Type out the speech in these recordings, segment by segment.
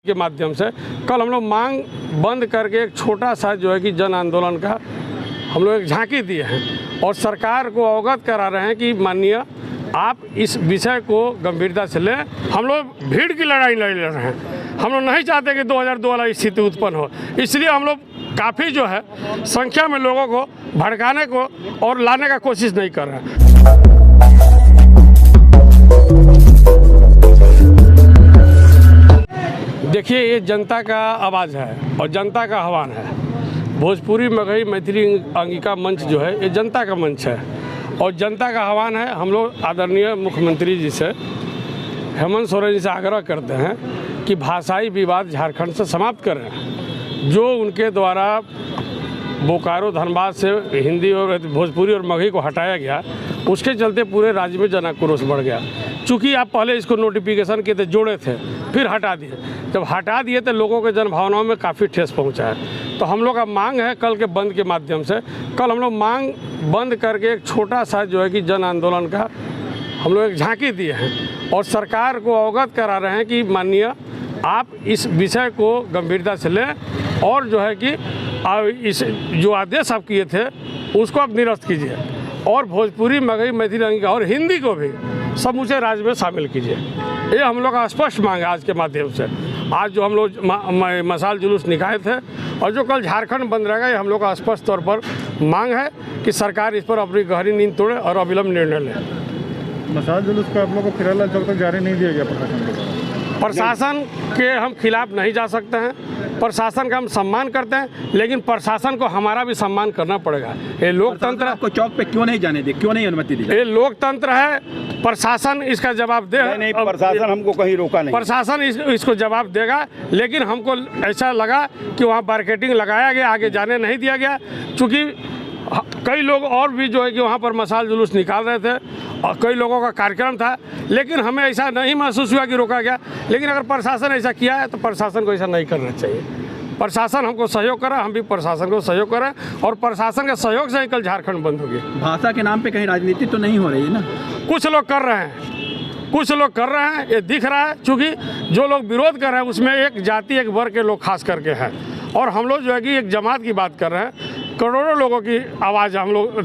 के माध्यम से कल हम लोग मांग बंद करके एक छोटा सा जो है कि जन आंदोलन का हम लोग एक झांकी दिए हैं और सरकार को अवगत करा रहे हैं कि माननीय आप इस विषय को गंभीरता से लें। हम लोग भीड़ की लड़ाई नहीं लड़ रहे हैं। हम लोग नहीं चाहते कि 2002 वाला स्थिति उत्पन्न हो, इसलिए हम लोग काफ़ी जो है संख्या में लोगों को भड़काने को और लाने का कोशिश नहीं कर रहे हैं। देखिए, ये जनता का आवाज़ है और जनता का आह्वान है। भोजपुरी मगही मैथिली अंगिका मंच जो है ये जनता का मंच है और जनता का आह्वान है। हम लोग आदरणीय मुख्यमंत्री जी से, हेमंत सोरेन जी से आग्रह करते हैं कि भाषाई विवाद झारखंड से समाप्त करें। जो उनके द्वारा बोकारो धनबाद से हिंदी और भोजपुरी और मगही को हटाया गया, उसके चलते पूरे राज्य में जन आक्रोश बढ़ गया। चूँकि आप पहले इसको नोटिफिकेशन किए थे, जोड़े थे, फिर हटा दिए। जब हटा दिए तो लोगों के जनभावनाओं में काफ़ी ठेस पहुंचा है। तो हम लोग का मांग है कल के बंद के माध्यम से, कल हम लोग मांग बंद करके एक छोटा सा जो है कि जन आंदोलन का हम लोग एक झांकी दिए हैं और सरकार को अवगत करा रहे हैं कि माननीय आप इस विषय को गंभीरता से लें और जो है कि इस जो आदेश आप किए थे उसको आप निरस्त कीजिए और भोजपुरी मगही मैथिली अंगिका और हिंदी को भी समूचे राज्य में शामिल कीजिए। ये हम लोग का स्पष्ट मांग है आज के माध्यम से। आज जो हम लोग मसाल जुलूस निकाले थे और जो कल झारखंड बंद रहेगा, ये हम लोग का स्पष्ट तौर पर मांग है कि सरकार इस पर अपनी गहरी नींद तोड़े और अविलंब निर्णय ले। मसाल जुलूस का आप लोग को फिलहाल जब तक जारी नहीं दिया गया प्रशासन को। प्रशासन के हम खिलाफ नहीं जा सकते हैं, प्रशासन का हम सम्मान करते हैं, लेकिन प्रशासन को हमारा भी सम्मान करना पड़ेगा। ये लोकतंत्र आपको चौक पे क्यों नहीं जाने दे, क्यों नहीं अनुमति दी? ये लोकतंत्र है, प्रशासन इसका जवाब दे। नहीं, प्रशासन हमको कहीं रोका नहीं। प्रशासन इसको जवाब देगा, लेकिन हमको ऐसा लगा कि वहाँ मार्केटिंग लगाया गया, आगे जाने नहीं दिया गया। चूँकि कई लोग और भी जो है कि वहाँ पर मसाल जुलूस निकाल रहे थे और कई लोगों का कार्यक्रम था, लेकिन हमें ऐसा नहीं महसूस हुआ कि रोका गया। लेकिन अगर प्रशासन ऐसा किया है तो प्रशासन को ऐसा नहीं करना चाहिए। प्रशासन हमको सहयोग करा, हम भी प्रशासन को सहयोग करें और प्रशासन के सहयोग से ही कल झारखंड बंद होगी। भाषा के नाम पे कहीं राजनीति तो नहीं हो रही है ना? कुछ लोग कर रहे हैं, कुछ लोग कर रहे हैं, ये दिख रहा है। चूँकि जो लोग विरोध कर रहे हैं उसमें एक जाति, एक वर्ग के लोग खास करके हैं और हम लोग जो है कि एक जमात की बात कर रहे हैं। करोड़ों लोगों की आवाज़ हम लोग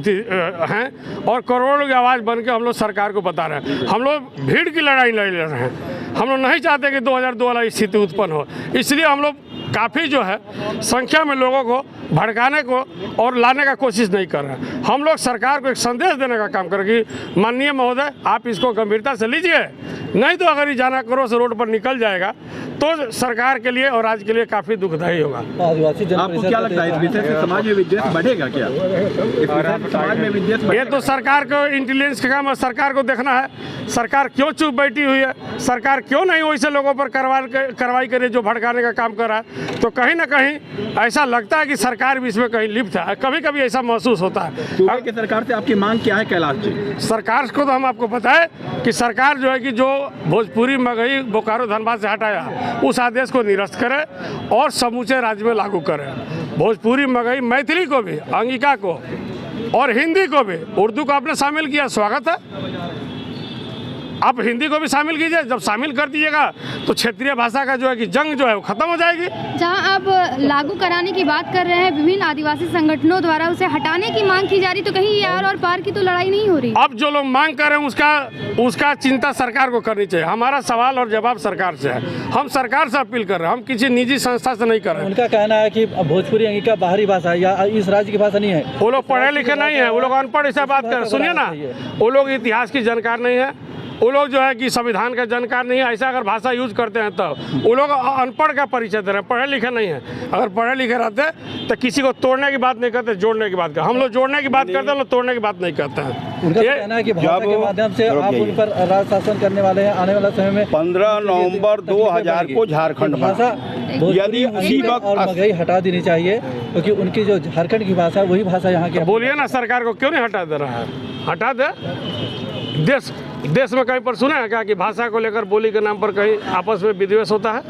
हैं और करोड़ों की आवाज़ बन के हम लोग सरकार को बता रहे हैं। हम लोग भीड़ की लड़ाई नहीं लड़ रहे हैं। हम लोग नहीं चाहते कि 2002 वाला स्थिति उत्पन्न हो, इसलिए हम लोग काफ़ी जो है संख्या में लोगों को भड़काने को और लाने का कोशिश नहीं कर रहे हैं। हम लोग सरकार को एक संदेश देने का काम करें कि माननीय महोदय आप इसको गंभीरता से लीजिए, नहीं तो अगर ये जन आक्रोश रोड पर निकल जाएगा तो सरकार के लिए और राज्य के लिए काफ़ी दुखदायी होगा। आपको क्या लगता है इस विषय से समाज में विद्वेष बढ़ेगा क्या? समाज में विद्वेष ये तो सरकार को इंटेलिजेंस का काम है, सरकार को देखना है सरकार क्यों चुप बैठी हुई है, सरकार क्यों नहीं वैसे लोगों पर कार्रवाई करे जो भड़काने का काम कर रहा है। तो कहीं ना कहीं ऐसा लगता है कि सरकार भी इसमें कहीं लिप्त है, कभी कभी ऐसा महसूस होता है। सूबे की सरकार से आपकी मांग क्या है कैलाश जी? सरकार को तो हम आपको बताएं कि सरकार जो है कि जो भोजपुरी मगही बोकारो धनबाद से हटाया उस आदेश को निरस्त करे और समूचे राज्य में लागू करे। भोजपुरी मगही मैथिली को भी, अंगिका को और हिंदी को भी, उर्दू को आपने शामिल किया, स्वागत है। आप हिंदी को भी शामिल कीजिए। जब शामिल कर दीजिएगा तो क्षेत्रीय भाषा का जो है कि जंग जो है वो खत्म हो जाएगी। जहां आप लागू कराने की बात कर रहे हैं, विभिन्न आदिवासी संगठनों द्वारा उसे हटाने की मांग की जा रही, तो कहीं यार और पार की तो लड़ाई नहीं हो रही? अब जो लोग मांग कर रहे हैं उसका चिंता सरकार को करनी चाहिए। हमारा सवाल और जवाब सरकार से है। हम सरकार से अपील कर रहे हैं, हम किसी निजी संस्था से नहीं कर रहे हैं। उनका कहना है कि भोजपुरी अंगिका बाहरी भाषा है या इस राज्य की भाषा नहीं है। वो लोग पढ़े लिखे नहीं है, वो लोग अनपढ़ ऐसा बात कर। सुनिए ना, वो लोग इतिहास की जानकार नहीं है, वो लोग जो है कि संविधान का जानकार नहीं है। ऐसा अगर भाषा यूज करते हैं तो वो लोग अनपढ़ का परिचय दे रहे हैं, पढ़े लिखे नहीं है। अगर पढ़े लिखे रहते तो किसी को तोड़ने की बात नहीं करते, जोड़ने की बात करते। हम लोग जोड़ने की बात करते हैं, लोग तोड़ने की बात नहीं करते हैं। उनका कहना है कि भाषा के माध्यम से आप उन पर राज शासन करने वाले हैं। आने वाला समय में 15 नवंबर 2000 को झारखंड भाषा यदि उसी वक्त और मगही हटा देनी चाहिए, क्योंकि उनकी जो झारखंड की भाषा है वही भाषा यहाँ की। बोलिए ना, सरकार को क्यों नहीं हटा दे रहा है? हटा दे। देश में कहीं पर सुना है क्या कि भाषा को लेकर, बोली के नाम पर कहीं आपस में विद्वेष होता है?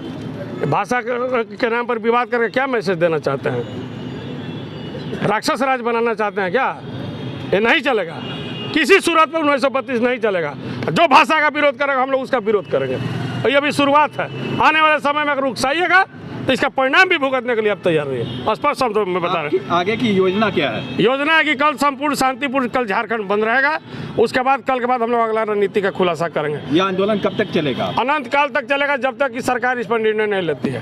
भाषा के नाम पर विवाद करके क्या मैसेज देना चाहते हैं? राक्षस राज बनाना चाहते हैं क्या? ये नहीं चलेगा किसी सूरत पर। 1932 नहीं चलेगा। जो भाषा का विरोध करेगा हम लोग उसका विरोध करेंगे। और ये अभी शुरुआत है। आने वाले समय में अगर उकसाइएगा तो इसका परिणाम भी भुगतने के लिए आप तैयार रहिए। स्पष्ट शब्दों में बता रहे हैं। आगे की योजना क्या है? योजना है कि कल संपूर्ण शांतिपूर्ण कल झारखंड बंद रहेगा। उसके बाद कल के बाद हम लोग अगला रणनीति का खुलासा करेंगे। यह आंदोलन कब तक चलेगा? अनंत काल तक चलेगा, जब तक कि सरकार इस पर निर्णय नहीं लेती है।